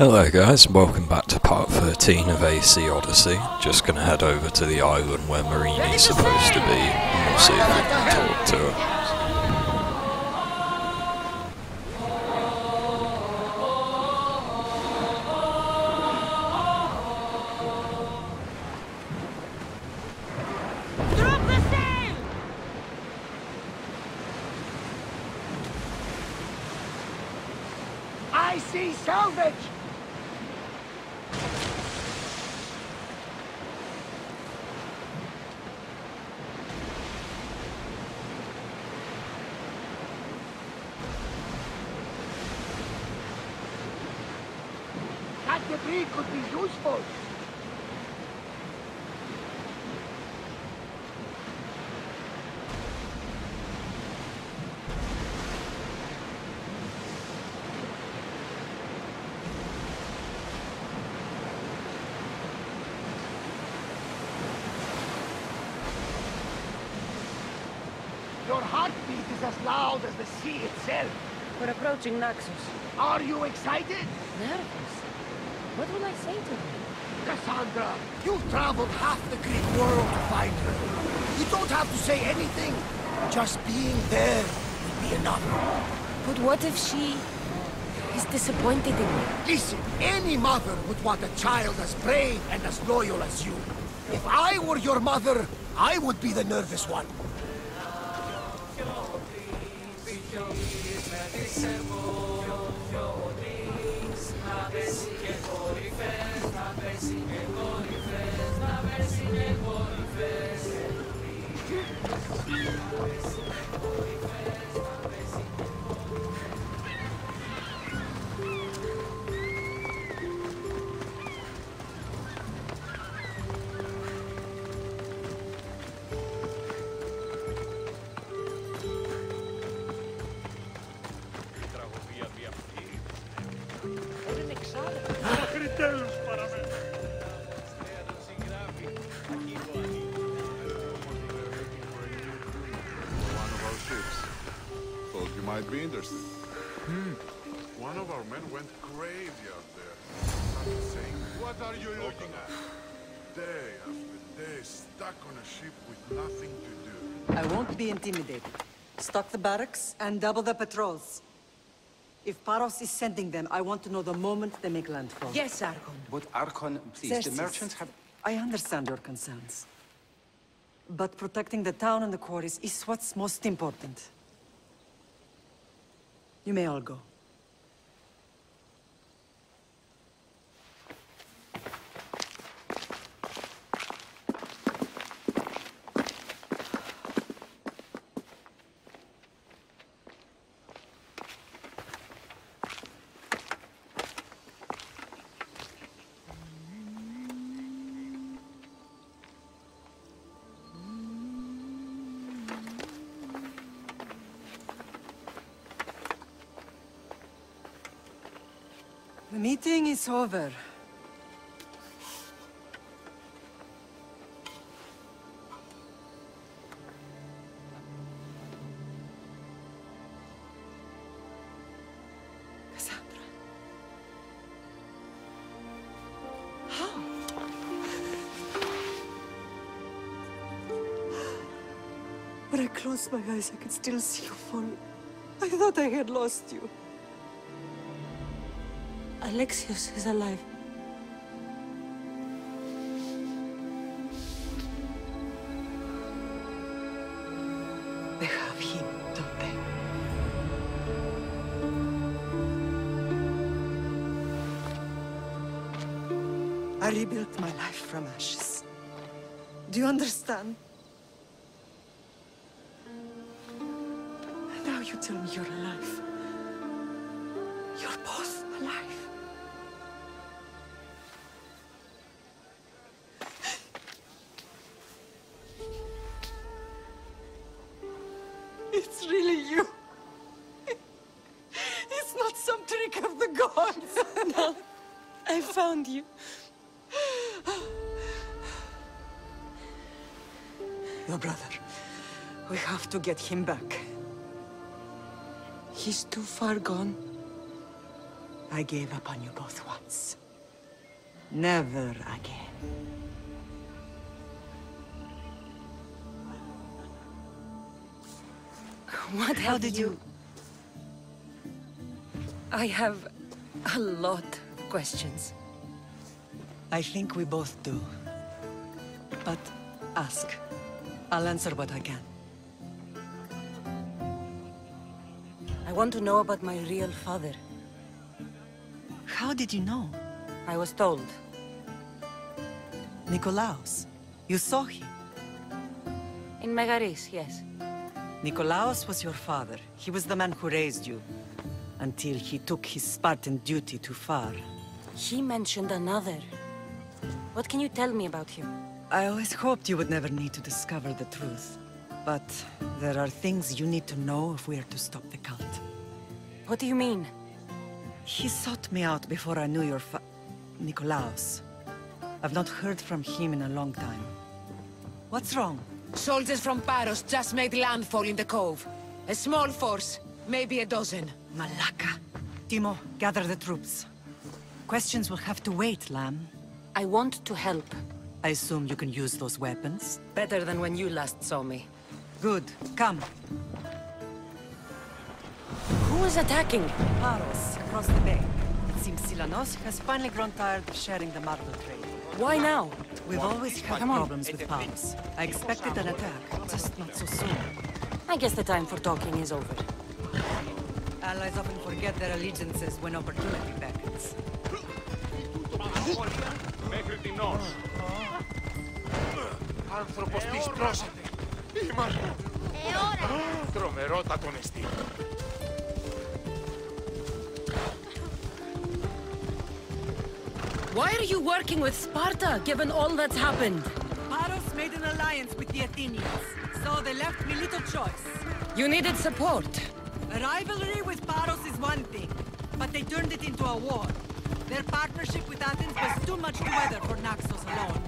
Hello guys, welcome back to part 13 of AC Odyssey. Just gonna head over to the island where Myrrine is supposed to be, and we'll see if we can talk to her. I see salvage! That debris could be useful. Your heartbeat is as loud as the sea itself. We're approaching Naxos. Are you excited? Nervous? What will I say to him? Kassandra, you've traveled half the Greek world to find her. You don't have to say anything. Just being there will be enough. But what if she is disappointed in me? Listen, any mother would want a child as brave and as loyal as you. If I were your mother, I would be the nervous one. Might be interested. One of our men went crazy out there. Started saying, "What are you looking at?" Day after day, stuck on a ship with nothing to do. I won't be intimidated. Stock the barracks and double the patrols. If Paros is sending them, I want to know the moment they make landfall. Yes, Archon. But Archon, please, Xerxes, the merchants have... I understand your concerns. But protecting the town and the quarries is what's most important. You may all go. The meeting is over. Kassandra. How? When I closed my eyes, I could still see you fall. I thought I had lost you. Alexios is alive. They have him, don't they? I rebuilt my life from ashes. Do you understand? Now you tell me you're alive. You're both alive. It's really you. It's not some trick of the gods. No, I found you. Your brother. We have to get him back. He's too far gone. I gave up on you both once. Never again. What How did you... I have a lot of questions. I think we both do. But ask. I'll answer what I can. I want to know about my real father. How did you know? I was told. Nikolaos. You saw him. In Megaris, yes. Nikolaos was your father. He was the man who raised you. Until he took his Spartan duty too far. He mentioned another. What can you tell me about him? I always hoped you would never need to discover the truth. But there are things you need to know if we are to stop the cult. What do you mean? He sought me out before I knew your Nikolaos. I've not heard from him in a long time. What's wrong? Soldiers from Paros just made landfall in the cove. A small force, maybe a dozen. Malaka. Timo, gather the troops. Questions will have to wait, Lamb. I want to help. I assume you can use those weapons? Better than when you last saw me. Good. Come. Who is attacking? Paros, across the bay. It seems Silanos has finally grown tired of sharing the marble trade. Why now? We've always had Come on. problems with Paros. I expected an attack, just not so soon. I guess the time for talking is over. Allies often forget their allegiances when opportunity beckons. Μέχρι την Ος. Άνθρωπος της πρόσατε. Είμαστε. Τρομερότατον εστί. Why are you working with Sparta, given all that's happened? Paros made an alliance with the Athenians, so they left me little choice. You needed support. A rivalry with Paros is one thing, but they turned it into a war. Their partnership with Athens was too much to weather for Naxos alone.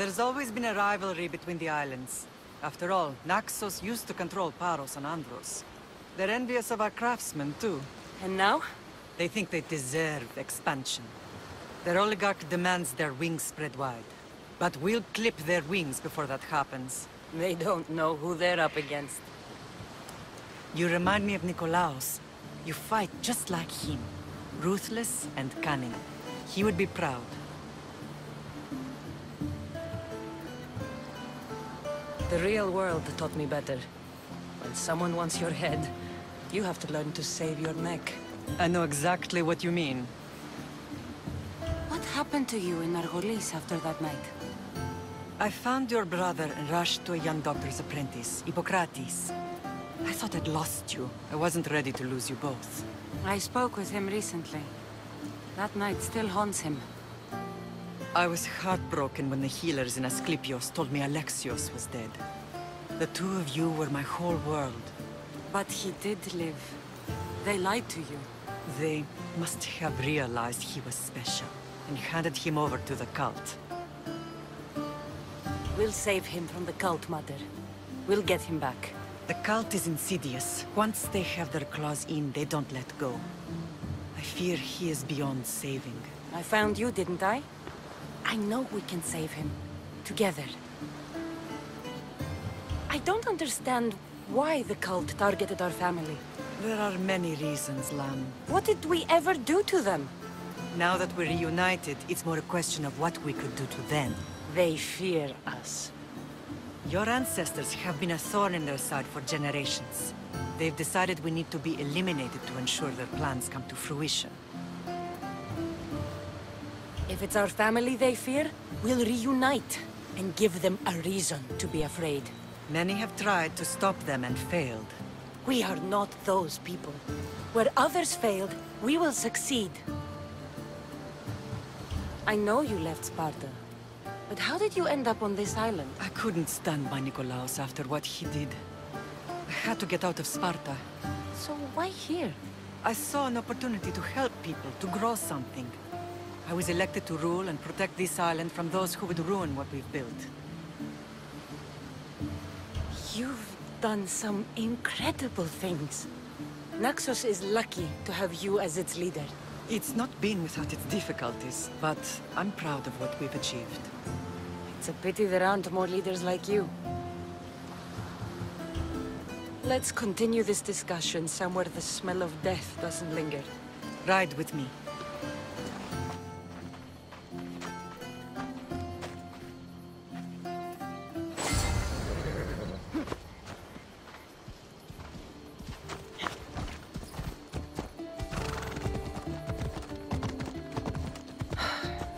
There's always been a rivalry between the islands. After all, Naxos used to control Paros and Andros. They're envious of our craftsmen, too. And now? They think they deserve expansion. Their oligarch demands their wings spread wide. But we'll clip their wings before that happens. They don't know who they're up against. You remind me of Nikolaos. You fight just like him. Ruthless and cunning. He would be proud. The real world taught me better. When someone wants your head, you have to learn to save your neck. I know exactly what you mean. What happened to you in Argolis after that night? I found your brother and rushed to a young doctor's apprentice, Hippocrates. I thought I'd lost you. I wasn't ready to lose you both. I spoke with him recently. That night still haunts him. I was heartbroken when the healers in Asclepios told me Alexios was dead. The two of you were my whole world. But he did live. They lied to you. They must have realized he was special and handed him over to the cult. We'll save him from the cult, Mother. We'll get him back. The cult is insidious. Once they have their claws in, they don't let go. I fear he is beyond saving. I found you, didn't I? I know we can save him. Together. I don't understand why the cult targeted our family. There are many reasons, Lam. What did we ever do to them? Now that we're reunited, it's more a question of what we could do to them. They fear us. Your ancestors have been a thorn in their side for generations. They've decided we need to be eliminated to ensure their plans come to fruition. If it's our family they fear, we'll reunite and give them a reason to be afraid. Many have tried to stop them and failed. We are not those people. Where others failed, we will succeed. I know you left Sparta, but how did you end up on this island? I couldn't stand by Nikolaos after what he did. I had to get out of Sparta. So why here? I saw an opportunity to help people, to grow something. I was elected to rule and protect this island from those who would ruin what we've built. You've done some incredible things. Naxos is lucky to have you as its leader. It's not been without its difficulties, but I'm proud of what we've achieved. It's a pity there aren't more leaders like you. Let's continue this discussion somewhere the smell of death doesn't linger. Ride with me.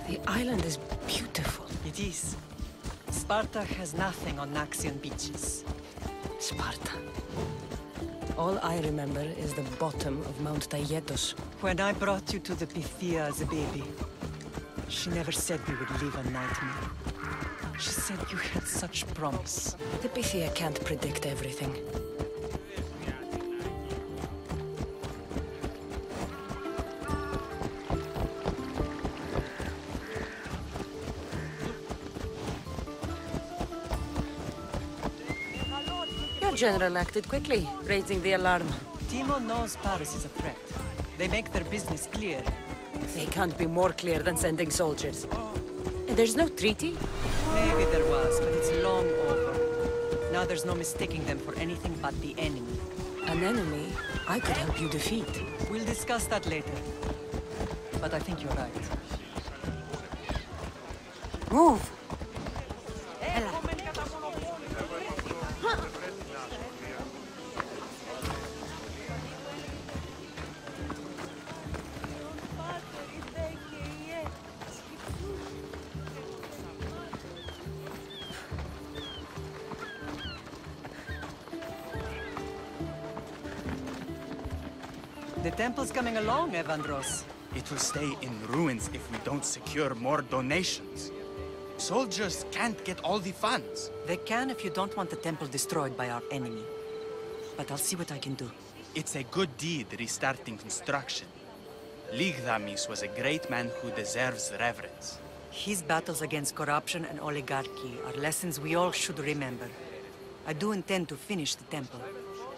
The island is beautiful. It is. Sparta has nothing on Naxian beaches. Sparta. All I remember is the bottom of Mount Taygetos. When I brought you to the Pythia as a baby, she never said we would live a nightmare. She said you had such promise. The Pythia can't predict everything. Your general acted quickly, raising the alarm. Timo knows Paris is a threat. They make their business clear. They can't be more clear than sending soldiers. And there's no treaty? Maybe there was, but it's long over. Now there's no mistaking them for anything but the enemy. An enemy I could help you defeat. We'll discuss that later. But I think you're right. Move! The temple's coming along, Evandros. It will stay in ruins if we don't secure more donations. Soldiers can't get all the funds. They can if you don't want the temple destroyed by our enemy. But I'll see what I can do. It's a good deed restarting construction. Ligdamis was a great man who deserves reverence. His battles against corruption and oligarchy are lessons we all should remember. I do intend to finish the temple.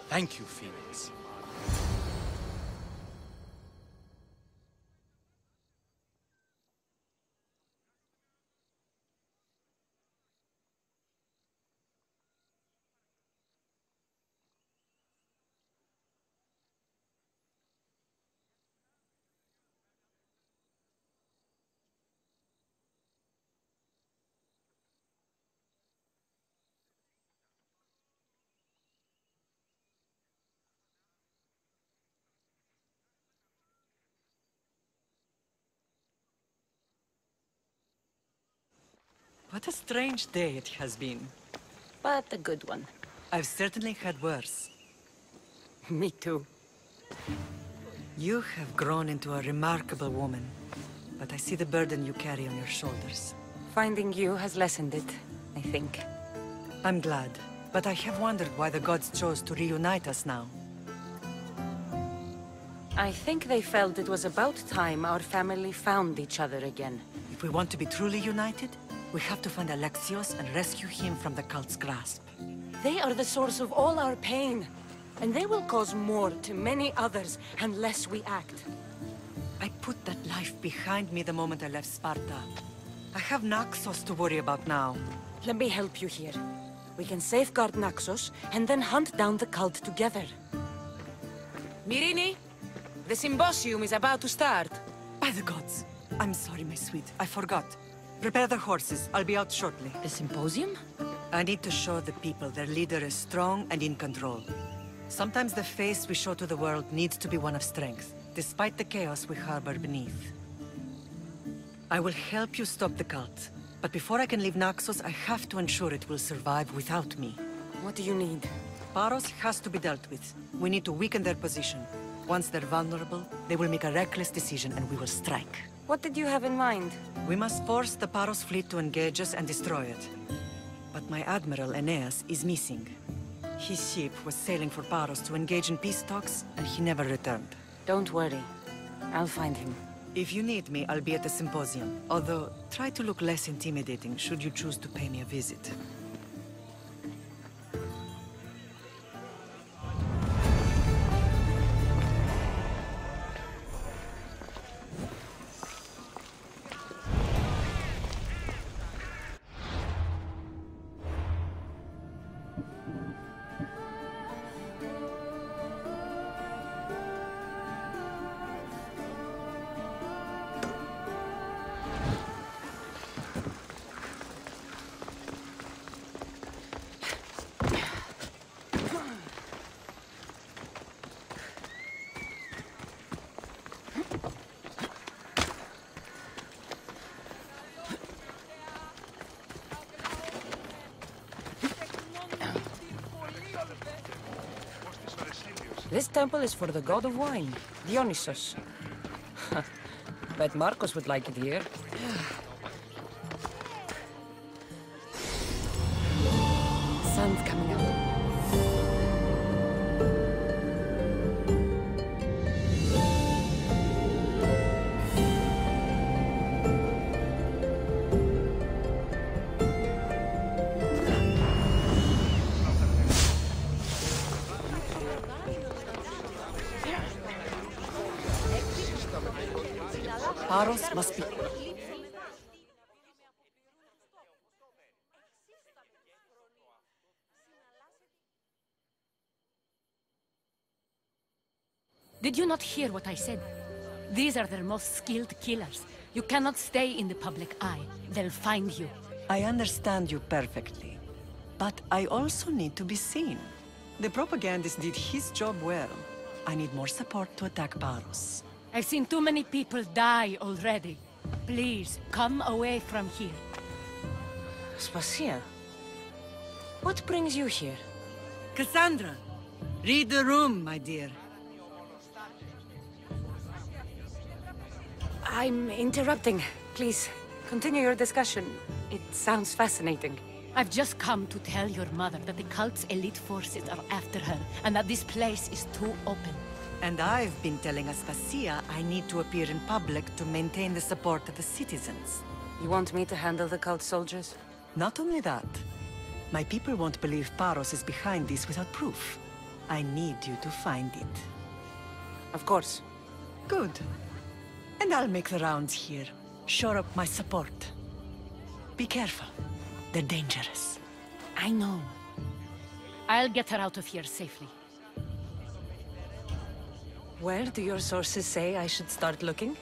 Thank you, Phoenix. What a strange day it has been. But a good one. I've certainly had worse. Me too. You have grown into a remarkable woman, but I see the burden you carry on your shoulders. Finding you has lessened it, I think. I'm glad, but I have wondered why the gods chose to reunite us now. I think they felt it was about time our family found each other again. If we want to be truly united, we have to find Alexios and rescue him from the cult's grasp. They are the source of all our pain, and they will cause more to many others unless we act. I put that life behind me the moment I left Sparta. I have Naxos to worry about now. Let me help you here. We can safeguard Naxos, and then hunt down the cult together. Myrrine, the symposium is about to start. By the gods! I'm sorry, my sweet. I forgot. Prepare the horses. I'll be out shortly. The symposium? I need to show the people their leader is strong and in control. Sometimes the face we show to the world needs to be one of strength, despite the chaos we harbor beneath. I will help you stop the cult, but before I can leave Naxos, I have to ensure it will survive without me. What do you need? Paros has to be dealt with. We need to weaken their position. Once they're vulnerable, they will make a reckless decision and we will strike. What did you have in mind? We must force the Paros fleet to engage us and destroy it. But my admiral, Aeneas, is missing. His ship was sailing for Paros to engage in peace talks, and he never returned. Don't worry. I'll find him. If you need me, I'll be at the symposium. Although, try to look less intimidating should you choose to pay me a visit. This temple is for the god of wine, Dionysos. Bet Marcos would like it here. Sun's coming up. Paros must be... Did you not hear what I said? These are their most skilled killers. You cannot stay in the public eye. They'll find you. I understand you perfectly. But I also need to be seen. The propagandist did his job well. I need more support to attack Paros. I've seen too many people die already. Please, come away from here. Spacia, what brings you here? Kassandra! Read the room, my dear. I'm interrupting. Please, continue your discussion. It sounds fascinating. I've just come to tell your mother that the cult's elite forces are after her, and that this place is too open. And I've been telling Aspasia I need to appear in public to maintain the support of the citizens. You want me to handle the cult soldiers? Not only that, my people won't believe Paros is behind this without proof. I need you to find it. Of course. Good. And I'll make the rounds here. Shore up my support. Be careful. They're dangerous. I know. I'll get her out of here safely. Where do your sources say I should start looking?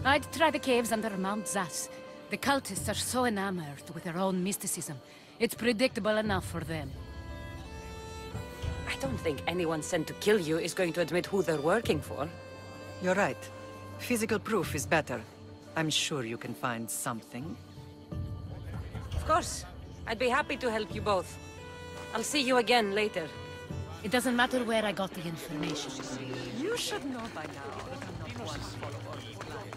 I'd try the caves under Mount Zas. The cultists are so enamored with their own mysticism. It's predictable enough for them. I don't think anyone sent to kill you is going to admit who they're working for. You're right. Physical proof is better. I'm sure you can find something. course. I'd be happy to help you both. I'll see you again later. It doesn't matter where I got the information. You should know by now that I'm not one follower of plan.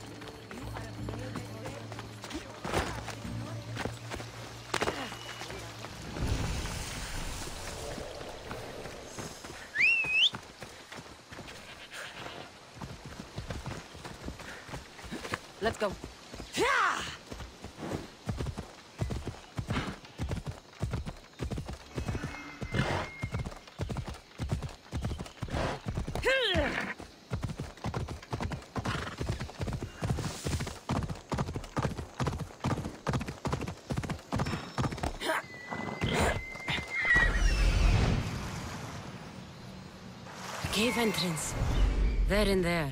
Let's go. Cave entrance. There and there.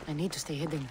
I need to stay hidden.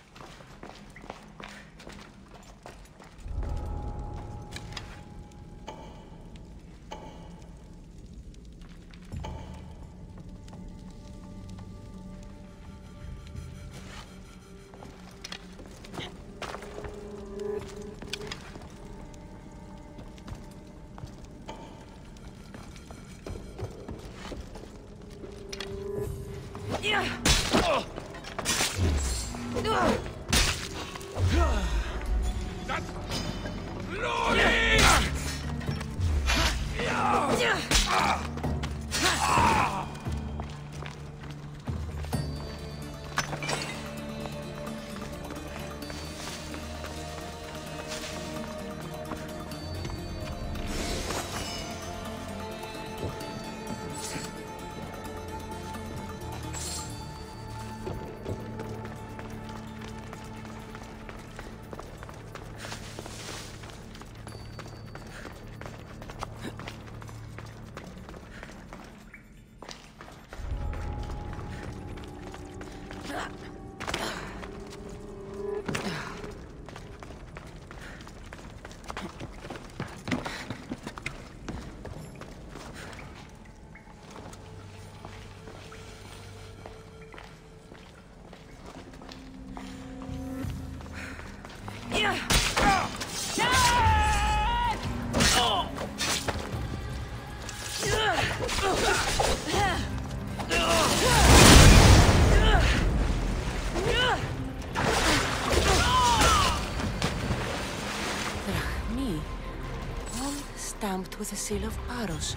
With a seal of Paros.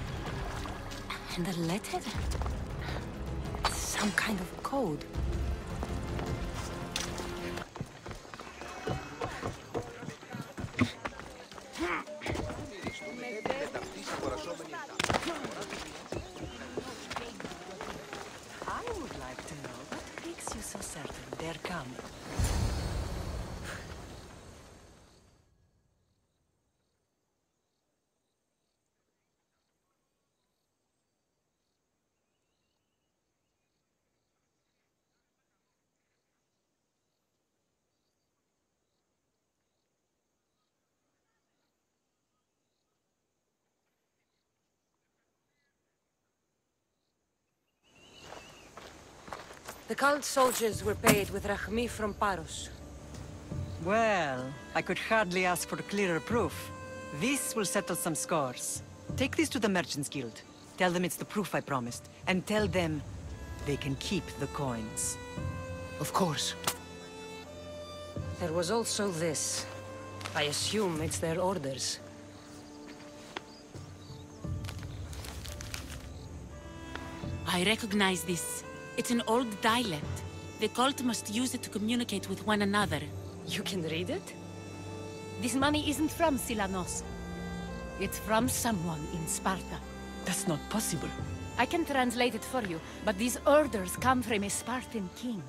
And a letter? Some kind of code. I would like to know what makes you so certain they're coming. The cult soldiers were paid with Rachmi from Paros. Well, I could hardly ask for clearer proof. This will settle some scores. Take this to the Merchants Guild. Tell them it's the proof I promised. And tell them they can keep the coins. Of course. There was also this. I assume it's their orders. I recognize this. It's an old dialect. The cult must use it to communicate with one another. You can read it? This money isn't from Silanos. It's from someone in Sparta. That's not possible. I can translate it for you, but these orders come from a Spartan king.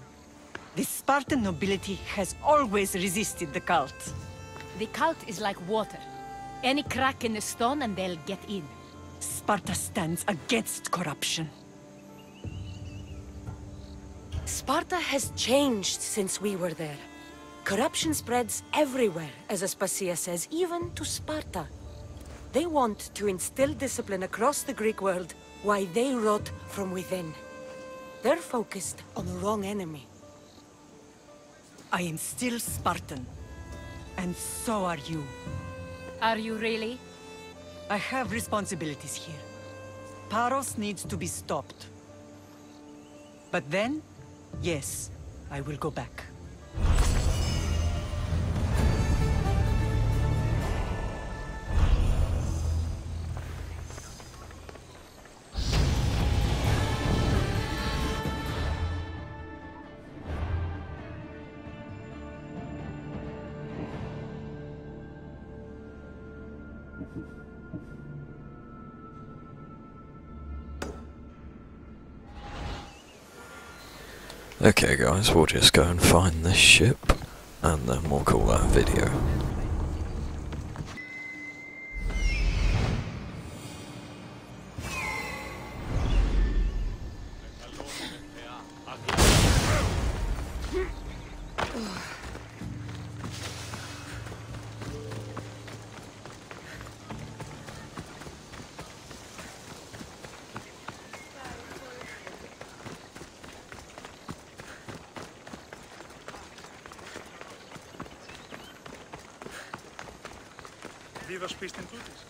The Spartan nobility has always resisted the cult. The cult is like water. Any crack in the stone and they'll get in. Sparta stands against corruption. Sparta has changed since we were there. Corruption spreads everywhere, as Aspasia says, even to Sparta. They want to instill discipline across the Greek world, while they rot from within. They're focused on the wrong enemy. I am still Spartan. And so are you. Are you really? I have responsibilities here. Paros needs to be stopped. But then, yes, I will go back. Okay guys, we'll just go and find this ship, and then we'll call that a video. Δίδος πίστην τούτης.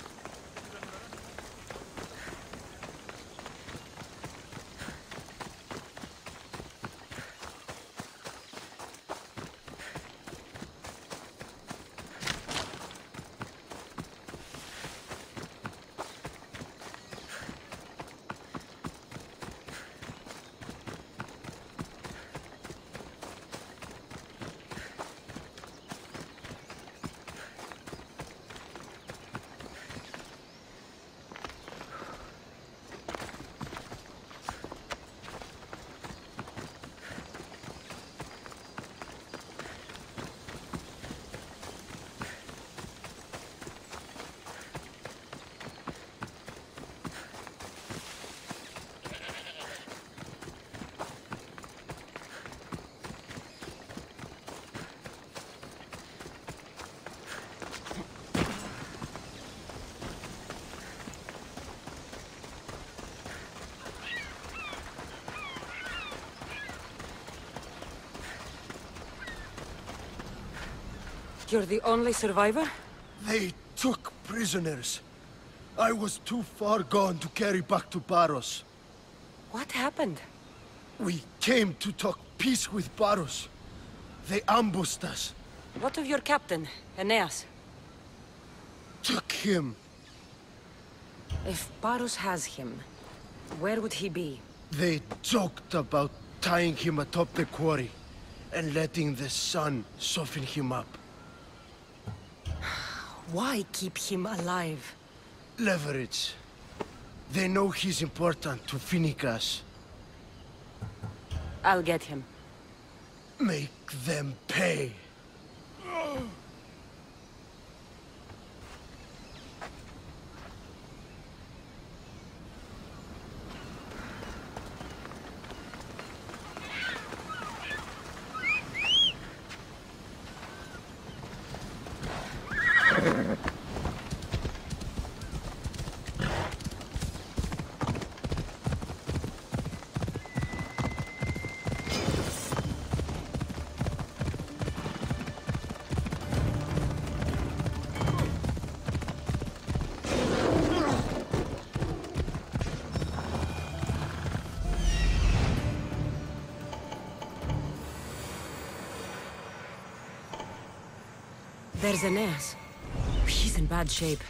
You're the only survivor? They took prisoners. I was too far gone to carry back to Paros. What happened? We came to talk peace with Paros. They ambushed us. What of your captain, Aeneas? Took him. If Paros has him, where would he be? They joked about tying him atop the quarry and letting the sun soften him up. Why keep him alive? Leverage. They know he's important to Phoenicus. I'll get him. Make them pay. There's Aeneas. He's in bad shape.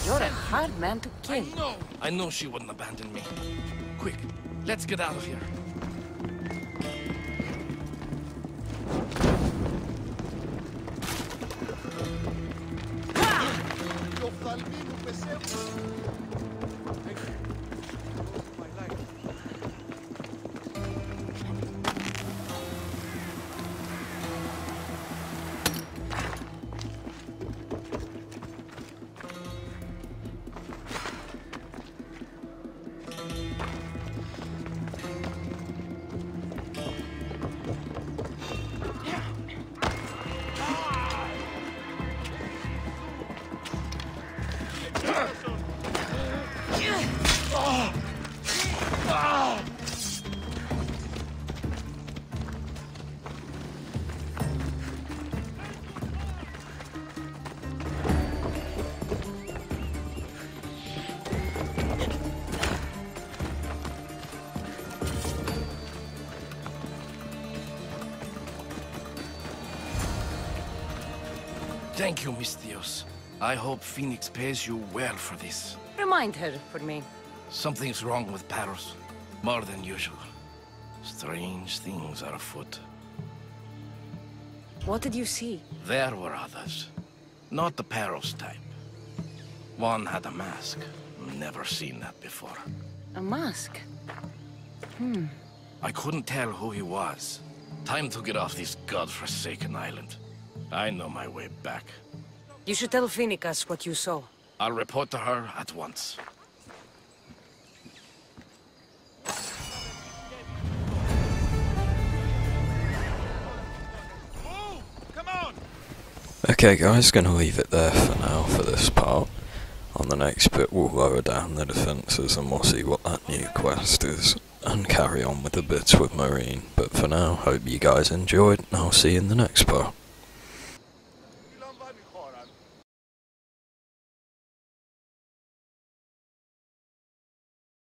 You're a hard man to kill. I know she wouldn't abandon me. Quick, let's get out of here. Thank you, Misthios. I hope Phoenix pays you well for this. Remind her for me. Something's wrong with Paros. More than usual. Strange things are afoot. What did you see? There were others. Not the Paros type. One had a mask. Never seen that before. A mask? I couldn't tell who he was. Time to get off this godforsaken island. I know my way back. You should tell Phoenix what you saw. I'll report to her at once. Okay guys, gonna leave it there for now for this part. On the next bit we'll lower down the defences and we'll see what that new quest is and carry on with the bits with Myrrine. But for now, hope you guys enjoyed and I'll see you in the next part.